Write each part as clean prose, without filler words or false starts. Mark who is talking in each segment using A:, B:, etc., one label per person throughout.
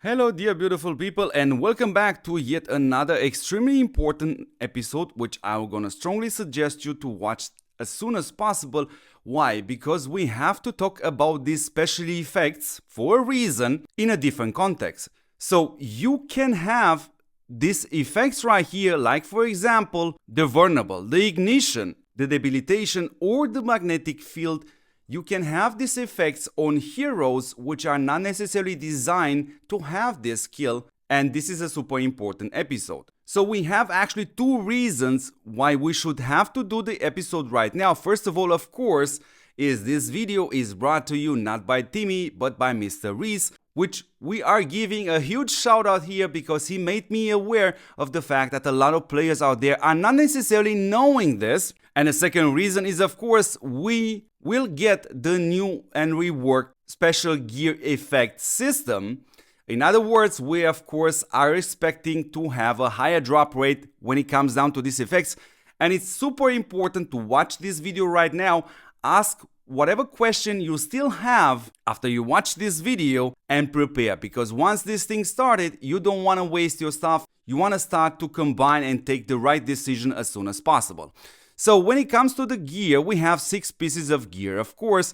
A: Hello dear beautiful people, and welcome back to yet another extremely important episode which I'm gonna strongly suggest you to watch as soon as possible. Why? Because we have to talk about these special effects for a reason in a different context. So you can have these effects right here, like for example the vulnerable, the ignition, the debilitation, or the magnetic field. You can have these effects on heroes which are not necessarily designed to have this skill, and this is a super important episode. So we have actually two reasons why we should have to do the episode right now. First of all, of course, is this video is brought to you not by Timmy but by Mr. Reese, which we are giving a huge shout out here because he made me aware of the fact that a lot of players out there are not necessarily knowing this. And the second reason is, of course, we will get the new and reworked special gear effect system. In other words, we of course are expecting to have a higher drop rate when it comes down to these effects. And it's super important to watch this video right now, ask whatever question you still have after you watch this video, and prepare, because once this thing started, you don't want to waste your stuff. You want to start to combine and take the right decision as soon as possible. So when it comes to the gear, we have 6 pieces of gear, of course,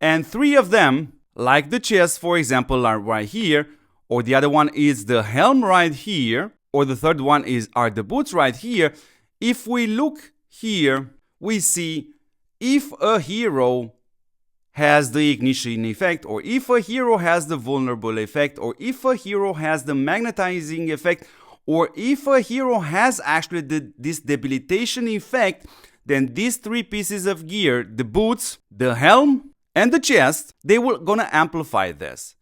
A: and 3 of them, like the chest, for example, are right here, or the other one is the helm right here, or the third one are the boots right here. If we look here, we see if a hero has the ignition effect, or if a hero has the vulnerable effect, or if a hero has the magnetizing effect, or if a hero has actually this debilitation effect, then these 3 pieces of gear, the boots, the helm, and the chest, they will gonna amplify this.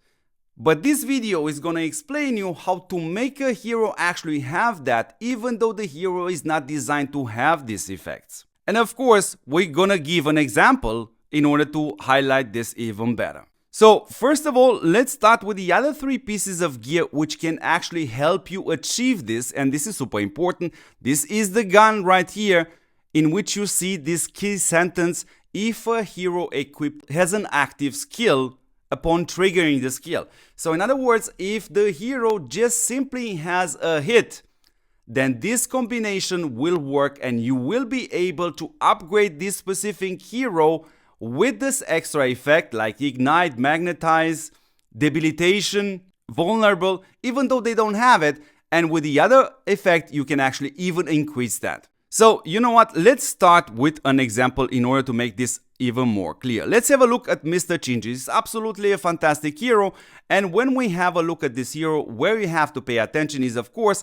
A: But this video is gonna explain you how to make a hero actually have that, even though the hero is not designed to have these effects. And of course, we're gonna give an example in order to highlight this even better. So first of all, let's start with the other 3 pieces of gear which can actually help you achieve this, and this is super important. This is the gun right here, in which you see this key sentence: if a hero equipped has an active skill upon triggering the skill. So in other words, if the hero just simply has a hit, then this combination will work and you will be able to upgrade this specific hero with this extra effect like ignite, magnetize, debilitation, vulnerable, even though they don't have it. And with the other effect, you can actually even increase that. So you know what, let's start with an example in order to make this even more clear. Let's have a look at Mr. Chingy. It's absolutely a fantastic hero, and when we have a look at this hero, where you have to pay attention is, of course,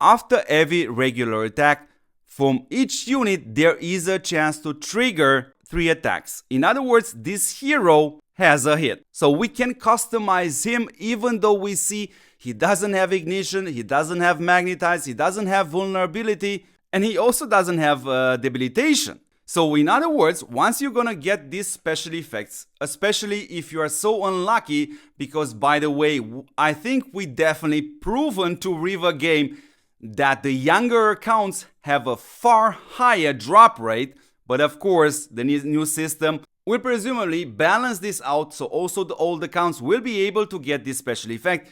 A: after every regular attack from each unit, there is a chance to trigger 3 attacks. In other words, this hero has a hit. So we can customize him even though we see he doesn't have ignition, he doesn't have magnetize, he doesn't have vulnerability, and he also doesn't have debilitation. So in other words, once you're gonna get these special effects, especially if you are so unlucky, because by the way, I think we definitely proven to Riva game that the younger accounts have a far higher drop rate, but of course the new system will presumably balance this out, so also the old accounts will be able to get this special effect.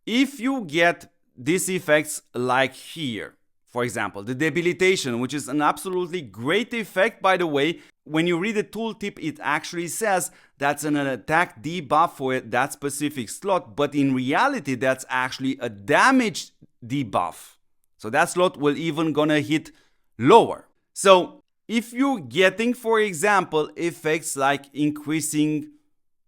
A: If you get these effects like here, for example, the debilitation, which is an absolutely great effect, by the way. When you read the tooltip, it actually says that's an attack debuff for that specific slot, but in reality, that's actually a damage debuff. So that slot will even gonna hit lower. So if you're getting, for example, effects like increasing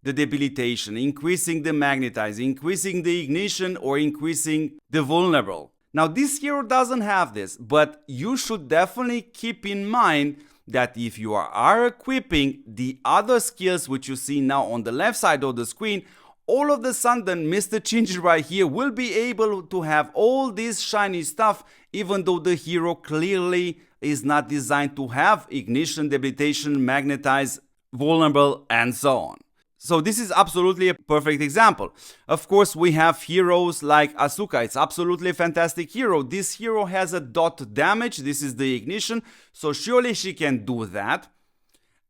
A: the debilitation, increasing the magnetize, increasing the ignition, or increasing the vulnerable. Now this hero doesn't have this, but you should definitely keep in mind that if you are equipping the other skills which you see now on the left side of the screen, all of a sudden Mr. Chingy right here will be able to have all this shiny stuff, even though the hero clearly is not designed to have ignition, debilitation, magnetize, vulnerable, and so on. So this is absolutely a perfect example. Of course, we have heroes like Asuka. It's absolutely a fantastic hero. This hero has a dot damage. This is the ignition. So surely she can do that.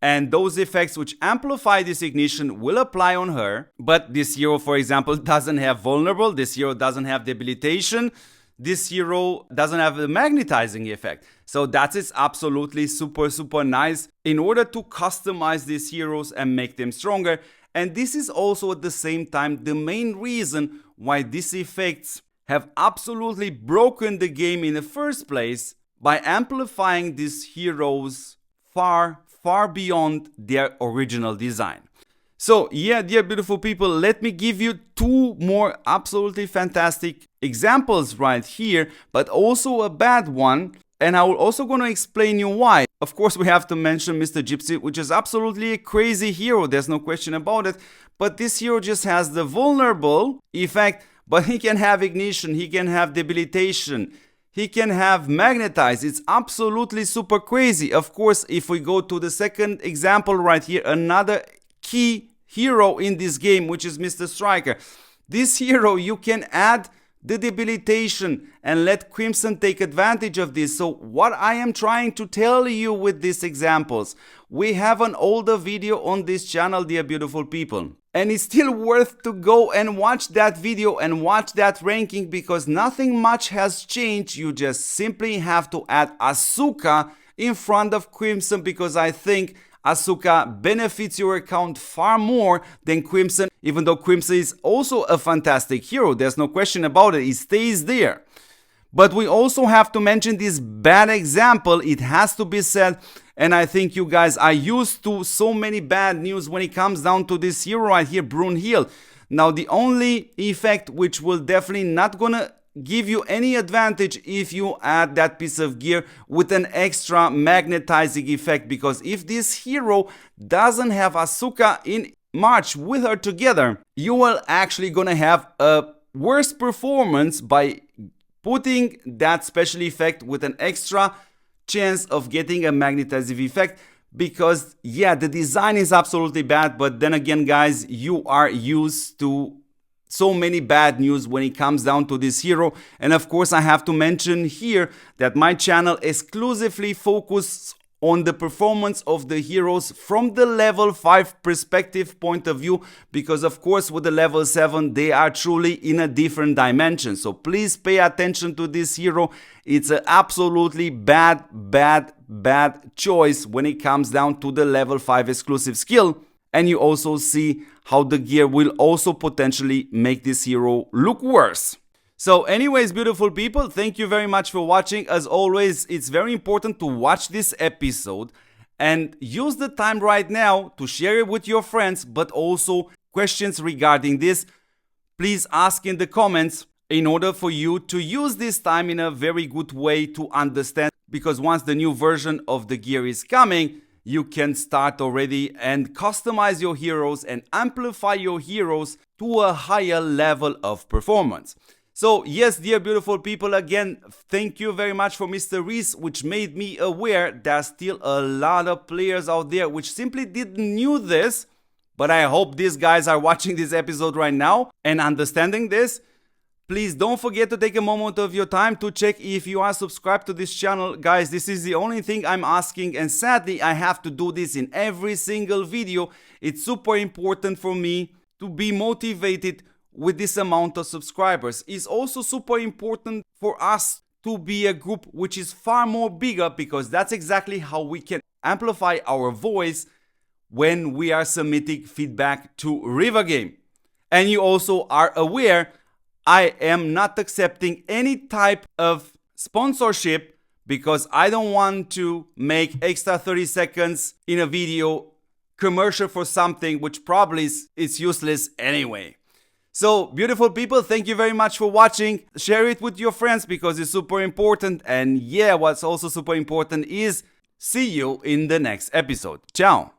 A: and those effects which amplify this ignition will apply on her. But this hero, for example, doesn't have vulnerable, this hero doesn't have debilitation, this hero doesn't have the magnetizing effect. So that is absolutely super nice in order to customize these heroes and make them stronger. And this is also at the same time the main reason why these effects have absolutely broken the game in the first place, by amplifying these heroes far beyond their original design. So yeah, dear beautiful people, let me give you two more absolutely fantastic examples right here, but also a bad one. And I will also going to explain you why. Of course, we have to mention Mr. Gypsy, which is absolutely a crazy hero. There's no question about it. But this hero just has the vulnerable effect, but he can have ignition, he can have debilitation, he can have magnetize. It's absolutely super crazy. Of course, if we go to the second example right here, another key hero in this game, which is Mr. Striker. This hero, you can add the debilitation and let Crimson take advantage of this. So what I am trying to tell you with these examples, we have an older video on this channel, dear beautiful people, and it's still worth to go and watch that video and watch that ranking, because nothing much has changed. You just simply have to add Asuka in front of Crimson, because I think Asuka benefits your account far more than Crimson, even though Crimson is also a fantastic hero. There's no question about it. It stays there. But we also have to mention this bad example. It has to be said. And I think you guys are used to so many bad news when it comes down to this hero right here, Brunhild. Now, the only effect which will definitely not gonna give you any advantage if you add that piece of gear with an extra magnetizing effect, because if this hero doesn't have Asuka in March with her together, you will actually gonna have a worse performance by putting that special effect with an extra chance of getting a magnetizing effect. Because yeah, the design is absolutely bad, but then again guys, you are used to so many bad news when it comes down to this hero. And of course, I have to mention here that my channel exclusively focuses on the performance of the heroes from the level 5 perspective point of view, because of course with the level 7 they are truly in a different dimension. So please pay attention to this hero. It's an absolutely bad choice when it comes down to the level 5 exclusive skill. And you also see how the gear will also potentially make this hero look worse. So anyways, beautiful people, thank you very much for watching. As always, it's very important to watch this episode and use the time right now to share it with your friends, but also questions regarding this, please ask in the comments in order for you to use this time in a very good way to understand, because once the new version of the gear is coming, you can start already and customize your heroes and amplify your heroes to a higher level of performance. So yes, dear beautiful people, again, thank you very much for Mr. Reese, which made me aware there's still a lot of players out there which simply didn't knew this. But I hope these guys are watching this episode right now and understanding this. Please don't forget to take a moment of your time to check if you are subscribed to this channel. Guys, this is the only thing I'm asking, and sadly I have to do this in every single video. It's super important for me to be motivated with this amount of subscribers. It's also super important for us to be a group which is far more bigger, because that's exactly how we can amplify our voice when we are submitting feedback to River Game. And you also are aware I am not accepting any type of sponsorship, because I don't want to make extra 30 seconds in a video commercial for something which probably is useless anyway. So beautiful people, thank you very much for watching. Share it with your friends because it's super important. And yeah, what's also super important is see you in the next episode. Ciao.